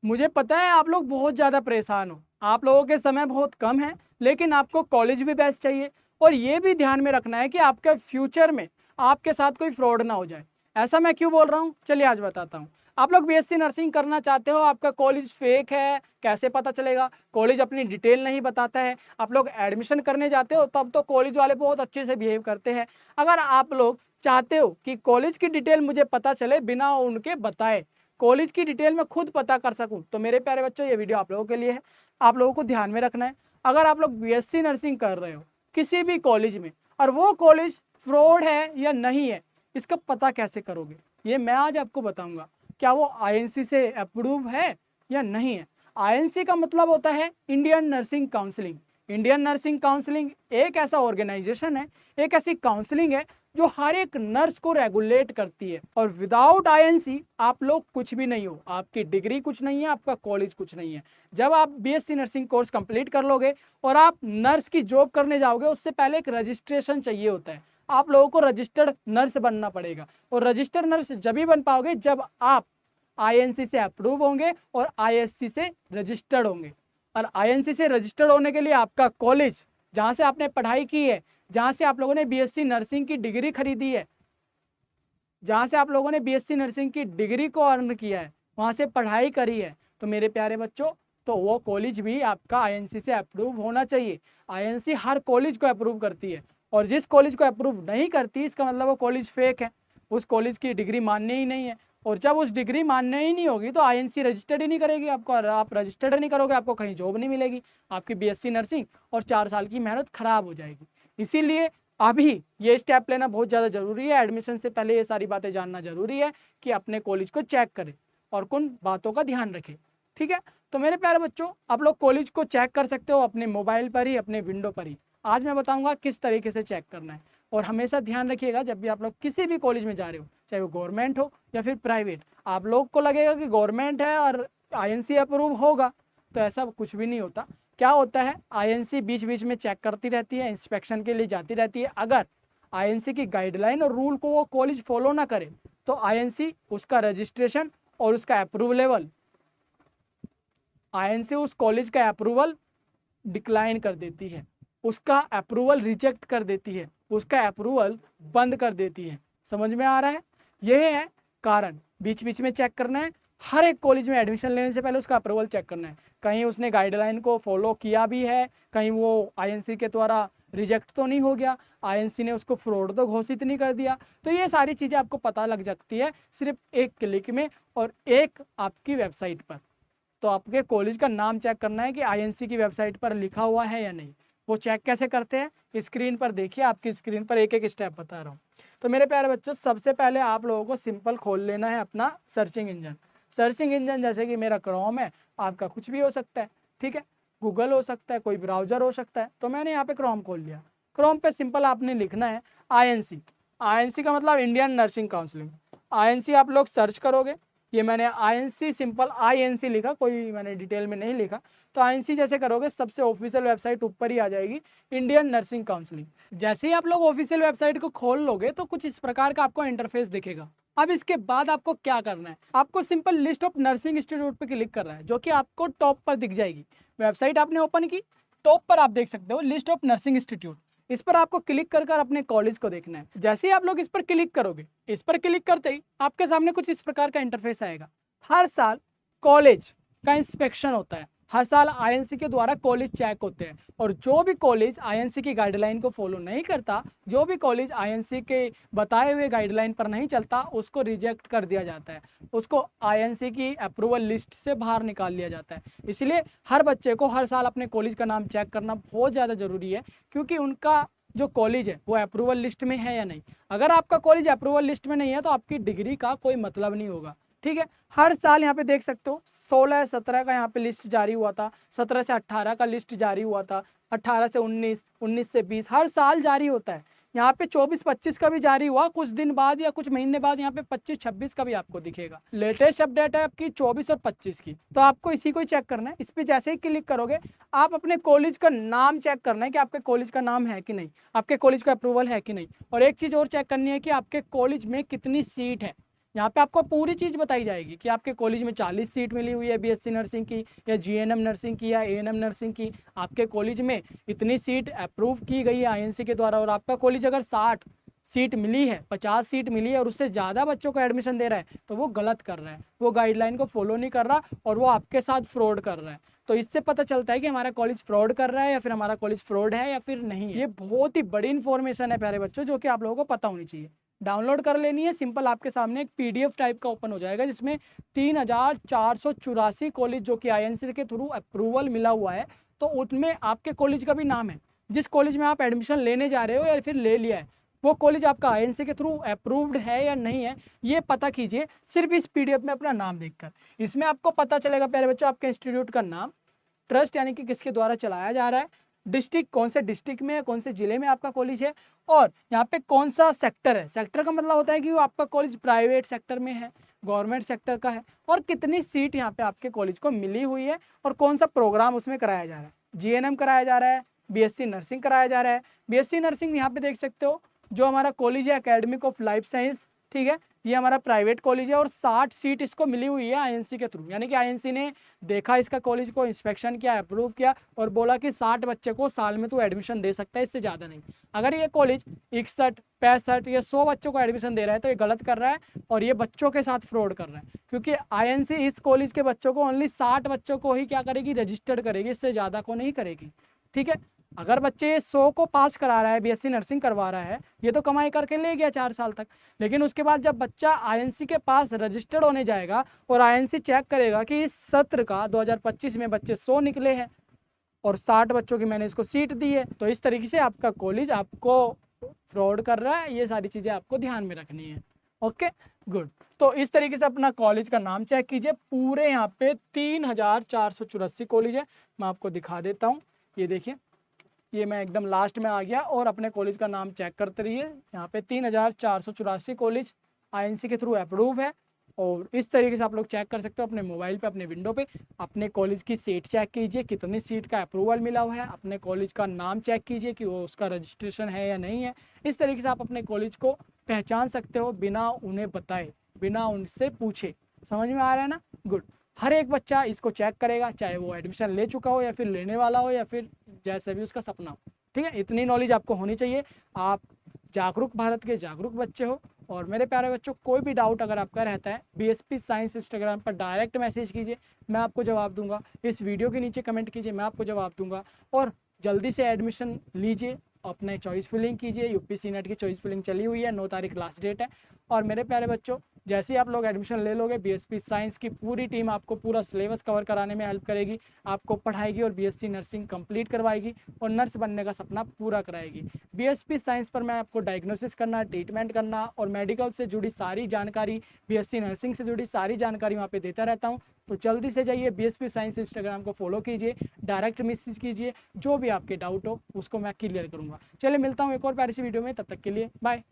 मुझे पता है आप लोग बहुत ज़्यादा परेशान हो, आप लोगों के समय बहुत कम है, लेकिन आपको कॉलेज भी बेस्ट चाहिए और ये भी ध्यान में रखना है कि आपके फ्यूचर में आपके साथ कोई फ्रॉड ना हो जाए। ऐसा मैं क्यों बोल रहा हूँ, चलिए आज बताता हूँ। आप लोग बीएससी नर्सिंग करना चाहते हो, आपका कॉलेज फेक है, कैसे पता चलेगा? कॉलेज अपनी डिटेल नहीं बताता है। आप लोग एडमिशन करने जाते हो तब तो कॉलेज वाले बहुत अच्छे से बिहेव करते हैं। अगर आप लोग चाहते हो कि कॉलेज की डिटेल मुझे पता चले बिना उनके बताए, कॉलेज की डिटेल में खुद पता कर सकूं, तो मेरे प्यारे बच्चों ये वीडियो आप लोगों के लिए है। आप लोगों को ध्यान में रखना है, अगर आप लोग बीएससी नर्सिंग कर रहे हो किसी भी कॉलेज में और वो कॉलेज फ्रॉड है या नहीं है, इसका पता कैसे करोगे, ये मैं आज आपको बताऊंगा। क्या वो आईएनसी से अप्रूव है या नहीं है? आईएनसी का मतलब होता है Indian nursing counselling. Indian nursing counselling एक ऐसा ऑर्गेनाइजेशन है, एक ऐसी काउंसलिंग है जो हर एक नर्स को रेगुलेट करती है। और विदाउट आईएनसी आप लोग कुछ भी नहीं हो, आपकी डिग्री कुछ नहीं है, आपका कॉलेज कुछ नहीं है। जब आप बीएससी नर्सिंग कोर्स कंप्लीट कर लोगे और आप नर्स की जॉब करने जाओगे, उससे पहले एक रजिस्ट्रेशन चाहिए होता है। आप लोगों को रजिस्टर्ड नर्स बनना पड़ेगा और रजिस्टर्ड नर्स जब ही बन पाओगे जब आप आईएनसी से अप्रूव होंगे और आईएससी से रजिस्टर्ड होंगे। और आईएनसी से रजिस्टर्ड होने के लिए आपका कॉलेज जहाँ से आपने पढ़ाई की है, जहाँ से आप लोगों ने बीएससी नर्सिंग की डिग्री खरीदी है, जहाँ से आप लोगों ने बीएससी नर्सिंग की डिग्री को अर्न किया है, वहाँ से पढ़ाई करी है, तो मेरे प्यारे बच्चों तो वो कॉलेज भी आपका आईएनसी से अप्रूव होना चाहिए। आईएनसी हर कॉलेज को अप्रूव करती है और जिस कॉलेज को अप्रूव नहीं करती इसका मतलब वो कॉलेज फेक है, उस कॉलेज की डिग्री मान्य ही नहीं है। और जब उस डिग्री मान्य ही नहीं होगी तो आईएनसी रजिस्टर्ड ही नहीं करेगी आपको, और आप रजिस्टर्ड नहीं करोगे आपको कहीं जॉब नहीं मिलेगी, आपकी बीएससी नर्सिंग और 4 साल की मेहनत खराब हो जाएगी। इसीलिए अभी ये स्टेप लेना बहुत ज़्यादा ज़रूरी है। एडमिशन से पहले ये सारी बातें जानना ज़रूरी है कि अपने कॉलेज को चेक करें और कुछ बातों का ध्यान रखें। ठीक है, तो मेरे प्यारे बच्चों आप लोग कॉलेज को चेक कर सकते हो अपने मोबाइल पर ही, अपने विंडो पर ही। आज मैं बताऊंगा किस तरीके से चेक करना है। और हमेशा ध्यान रखिएगा जब भी आप लोग किसी भी कॉलेज में जा रहे हो, चाहे वो गवर्नमेंट हो या फिर प्राइवेट, आप लोग को लगेगा कि गवर्नमेंट है और आईएनसी अप्रूव होगा, तो ऐसा कुछ भी नहीं होता। क्या होता है, आईएनसी बीच बीच में चेक करती रहती है, इंस्पेक्शन के लिए जाती रहती है। अगर आईएनसी की गाइडलाइन और रूल को वो कॉलेज फॉलो ना करे तो आईएनसी उसका रजिस्ट्रेशन और उसका अप्रूवल लेवल, आईएनसी उस कॉलेज का अप्रूवल डिक्लाइन कर देती है, उसका अप्रूवल रिजेक्ट कर देती है, उसका अप्रूवल बंद कर देती है। समझ में आ रहा है? यह है कारण, बीच बीच में चेक करना है। हर एक कॉलेज में एडमिशन लेने से पहले उसका अप्रूवल चेक करना है, कहीं उसने गाइडलाइन को फॉलो किया भी है, कहीं वो आईएनसी के द्वारा रिजेक्ट तो नहीं हो गया, आईएनसी ने उसको फ्रॉड तो घोषित नहीं कर दिया। तो ये सारी चीज़ें आपको पता लग सकती है सिर्फ एक क्लिक में और एक आपकी वेबसाइट पर। तो आपके कॉलेज का नाम चेक करना है कि आईएनसी की वेबसाइट पर लिखा हुआ है या नहीं। वो चेक कैसे करते हैं, स्क्रीन पर देखिए, आपकी स्क्रीन पर एक एक स्टेप बता रहा हूँ। तो मेरे प्यारे बच्चों सबसे पहले आप लोगों को सिंपल खोल लेना है अपना सर्चिंग इंजन। सर्चिंग इंजन जैसे कि मेरा क्रोम है, आपका कुछ भी हो सकता है, ठीक है, गूगल हो सकता है, कोई ब्राउजर हो सकता है। तो मैंने यहाँ पे क्रोम खोल लिया। क्रोम पे सिंपल आपने लिखना है आईएनसी। आईएनसी का मतलब इंडियन नर्सिंग काउंसिलिंग। आईएनसी आप लोग सर्च करोगे, ये मैंने आईएनसी सिंपल आईएनसी लिखा, कोई मैंने डिटेल में नहीं लिखा। तो आईएनसी जैसे करोगे सबसे ऑफिशियल वेबसाइट ऊपर ही आ जाएगी, इंडियन नर्सिंग काउंसिलिंग। जैसे ही आप लोग ऑफिशियल वेबसाइट को खोल लोगे तो कुछ इस प्रकार का आपको इंटरफेस दिखेगा। अब इसके बाद आपको क्या करना है, आपको simple list of nursing institute पे क्लिक करना है, जो कि आपको टॉप पर दिख जाएगी। वेबसाइट आपने ओपन की, टॉप पर आप देख सकते हो लिस्ट ऑफ नर्सिंग इंस्टीट्यूट। इस पर आपको क्लिक कर कर अपने कॉलेज को देखना है। जैसे ही आप लोग इस पर क्लिक करोगे, इस पर क्लिक करते ही आपके सामने कुछ इस प्रकार का इंटरफेस आएगा। हर साल कॉलेज का इंस्पेक्शन होता है, हर साल आईएनसी के द्वारा कॉलेज चेक होते हैं, और जो भी कॉलेज आईएनसी की गाइडलाइन को फॉलो नहीं करता, जो भी कॉलेज आईएनसी के बताए हुए गाइडलाइन पर नहीं चलता, उसको रिजेक्ट कर दिया जाता है, उसको आईएनसी की अप्रूवल लिस्ट से बाहर निकाल लिया जाता है। इसलिए हर बच्चे को हर साल अपने कॉलेज का नाम चेक करना बहुत ज़्यादा ज़रूरी है, क्योंकि उनका जो कॉलेज है वो अप्रूवल लिस्ट में है या नहीं। अगर आपका कॉलेज अप्रूवल लिस्ट में नहीं है तो आपकी डिग्री का कोई मतलब नहीं होगा। ठीक है, हर साल यहाँ पे देख सकते हो 16-17 का यहाँ पे लिस्ट जारी हुआ था, 17 से 18 का लिस्ट जारी हुआ था, 18 से 19, 19 से 20, हर साल जारी होता है। यहाँ पे 24-25 का भी जारी हुआ कुछ दिन बाद या कुछ महीने बाद, यहाँ पे 25-26 का भी आपको दिखेगा। लेटेस्ट अपडेट है आपकी 24 और 25 की। तो आपको इसी को ही चेक करना है। इस पर जैसे ही क्लिक करोगे आप अपने कॉलेज का नाम चेक करना है कि आपके कॉलेज का नाम है कि नहीं, आपके कॉलेज का अप्रूवल है कि नहीं। और एक चीज़ और चेक करनी है कि आपके कॉलेज में कितनी सीट है, यहाँ पे आपको पूरी चीज़ बताई जाएगी कि आपके कॉलेज में 40 सीट मिली हुई है बीएससी नर्सिंग की या जीएनएम नर्सिंग की या एएनएम नर्सिंग की, आपके कॉलेज में इतनी सीट अप्रूव की गई है आईएनसी के द्वारा, और आपका कॉलेज अगर 60 सीट मिली है, 50 सीट मिली है और उससे ज़्यादा बच्चों को एडमिशन दे रहा है तो वो गलत कर रहा है, वो गाइडलाइन को फॉलो नहीं कर रहा और वो आपके साथ फ्रॉड कर रहा है। तो इससे पता चलता है कि हमारा कॉलेज फ्रॉड कर रहा है या फिर हमारा कॉलेज फ्रॉड है या फिर नहीं है। ये बहुत ही बड़ी इन्फॉर्मेशन है प्यारे बच्चों, जो कि आप लोगों को पता होनी चाहिए। डाउनलोड कर लेनी है, सिंपल आपके सामने एक पीडीएफ टाइप का ओपन हो जाएगा जिसमें 3484 कॉलेज जो कि आईएनसी के थ्रू अप्रूवल मिला हुआ है, तो उसमें आपके कॉलेज का भी नाम है। जिस कॉलेज में आप एडमिशन लेने जा रहे हो या फिर ले लिया है, वो कॉलेज आपका आईएनसी के थ्रू अप्रूव्ड है या नहीं है, ये पता कीजिए सिर्फ इस पीडीएफ में अपना नाम देखकर। इसमें आपको पता चलेगा प्यारे बच्चों आपके इंस्टीट्यूट का नाम, ट्रस्ट यानी कि किसके द्वारा चलाया जा रहा है, डिस्ट्रिक्ट कौन से डिस्ट्रिक्ट में है, कौन से जिले में आपका कॉलेज है, और यहाँ पे कौन सा सेक्टर है। सेक्टर का मतलब होता है कि वो आपका कॉलेज प्राइवेट सेक्टर में है, गवर्नमेंट सेक्टर का है, और कितनी सीट यहाँ पे आपके कॉलेज को मिली हुई है और कौन सा प्रोग्राम उसमें कराया जा रहा है। जीएनएम कराया जा रहा है, बीएससी नर्सिंग कराया जा रहा है। बीएससी नर्सिंग यहाँ पे देख सकते हो, जो हमारा कॉलेज है एकेडमिक ऑफ लाइफ साइंस, ठीक है, ये हमारा प्राइवेट कॉलेज है और 60 सीट इसको मिली हुई है आईएनसी के थ्रू, यानी कि आईएनसी ने देखा इसका कॉलेज को, इंस्पेक्शन किया, अप्रूव किया और बोला कि 60 बच्चे को साल में तू एडमिशन दे सकता है, इससे ज़्यादा नहीं। अगर ये कॉलेज 61, 65 या 100 बच्चों को एडमिशन दे रहा है तो ये गलत कर रहा है और ये बच्चों के साथ फ्रॉड कर रहा है, क्योंकि आईएनसी इस कॉलेज के बच्चों को ओनली 60 बच्चों को ही क्या करेगी, रजिस्टर्ड करेगी, इससे ज़्यादा को नहीं करेगी। ठीक है, अगर बच्चे 100 को पास करा रहा है, बीएससी नर्सिंग करवा रहा है, ये तो कमाई करके ले गया 4 साल तक, लेकिन उसके बाद जब बच्चा आईएनसी के पास रजिस्टर्ड होने जाएगा और आईएनसी चेक करेगा कि इस सत्र का 2025 में बच्चे 100 निकले हैं और 60 बच्चों की मैंने इसको सीट दी है, तो इस तरीके से आपका कॉलेज आपको फ्रॉड कर रहा है। ये सारी चीज़ें आपको ध्यान में रखनी है। Okay, good. तो इस तरीके से अपना कॉलेज का नाम चेक कीजिए। पूरे यहाँ पे 3484 कॉलेज है, मैं आपको दिखा देता हूँ। ये देखिए, ये मैं एकदम लास्ट में आ गया और अपने कॉलेज का नाम चेक करते रहिए। यहाँ पे 3484 कॉलेज आईएनसी के थ्रू अप्रूव है और इस तरीके से आप लोग चेक कर सकते हो अपने मोबाइल पे, अपने विंडो पे। अपने कॉलेज की सीट चेक कीजिए, कितनी सीट का अप्रूवल मिला हुआ है। अपने कॉलेज का नाम चेक कीजिए कि वो उसका रजिस्ट्रेशन है या नहीं है। इस तरीके से आप अपने कॉलेज को पहचान सकते हो बिना उन्हें बताए, बिना उनसे पूछे। समझ में आ रहा है ना? गुड। हर एक बच्चा इसको चेक करेगा, चाहे वो एडमिशन ले चुका हो या फिर लेने वाला हो या फिर जैसे भी उसका सपना हो। ठीक है, इतनी नॉलेज आपको होनी चाहिए। आप जागरूक भारत के जागरूक बच्चे हो। और मेरे प्यारे बच्चों, कोई भी डाउट अगर आपका रहता है, बीएसपी साइंस इंस्टाग्राम पर डायरेक्ट मैसेज कीजिए, मैं आपको जवाब दूंगा। इस वीडियो के नीचे कमेंट कीजिए, मैं आपको जवाब दूंगा। और जल्दी से एडमिशन लीजिए, अपने चॉइस फिलिंग कीजिए। यूपीएससी नेट की चॉइस फिलिंग चली हुई है, 9 तारीख लास्ट डेट है। और मेरे प्यारे बच्चों, जैसे ही आप लोग एडमिशन ले लोगे, बीएसपी साइंस की पूरी टीम आपको पूरा सिलेबस कवर कराने में हेल्प करेगी, आपको पढ़ाएगी और बीएससी नर्सिंग कंप्लीट करवाएगी और नर्स बनने का सपना पूरा कराएगी। बीएसपी साइंस पर मैं आपको डायग्नोसिस करना, ट्रीटमेंट करना और मेडिकल से जुड़ी सारी जानकारी, बीएससी नर्सिंग से जुड़ी सारी जानकारी वहाँ पे देता रहता हूँ। तो जल्दी से जाइए, बीएसपी साइंस इंस्टाग्राम को फॉलो कीजिए, डायरेक्ट मैसेज कीजिए, जो भी आपके डाउट हो उसको मैं क्लियर करूँगा। चलिए मिलता हूँ एक और प्यारी सी वीडियो में, तब तक के लिए बाय।